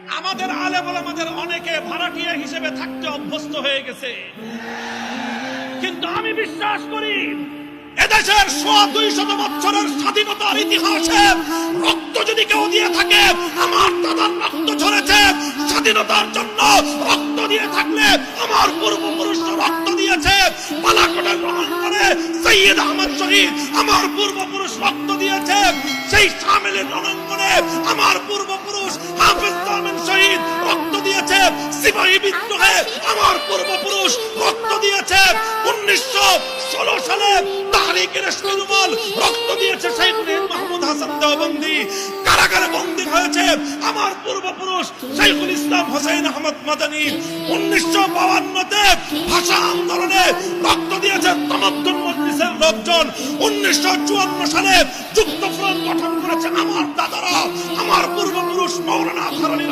আমাদের আলেম ওলামাদের অনেকে ভাড়াটিয়া হিসেবে থাকতে অভ্যস্ত হয়ে গেছে, কিন্তু আমি বিশ্বাস করি এদেশের 200 বছরের স্বাধীনতার ইতিহাসে রক্ত যদি কেউ দিয়ে থাকে, আমার দাদার রক্ত ঝরেছে স্বাধীনতার জন্য। রক্ত দিয়ে থাকলে আমার পূর্বপুরুষরা রক্ত দিয়েছে। বালাকোটের রণাঙ্গনে সৈয়দ আহমদ শহীদ আমার পূর্বপুরুষ রক্ত দিয়েছে। সেই শামিলের রণাঙ্গনে আমার পূর্বপুরুষ হাফেজ আমিন শহীদ রক্ত দিয়েছে। সিপাহী বিদ্রোহে আমার পূর্বপুরুষ রক্ত দিয়েছে। 1916 সালে তাহরিকের ইসলামুল রক্ত দিয়েছে শাইখুল মাহমুদ হাসান দেওবন্দি। কারাগারে বন্দী হয়েছে আমার পূর্বপুরুষ শাইখুল ইসলাম হোসেন আহমদ মাদানী। 1952 ভাষা আন্দোলনে রক্ত দিয়েছে তামাদ্দুন মজলিসের লোকজন। 1954 সালে যুক্তফ্রন্ট গঠন করেছে আমার দাদারা, আমার পূর্বপুরুষ মাওলানা আজহার আলী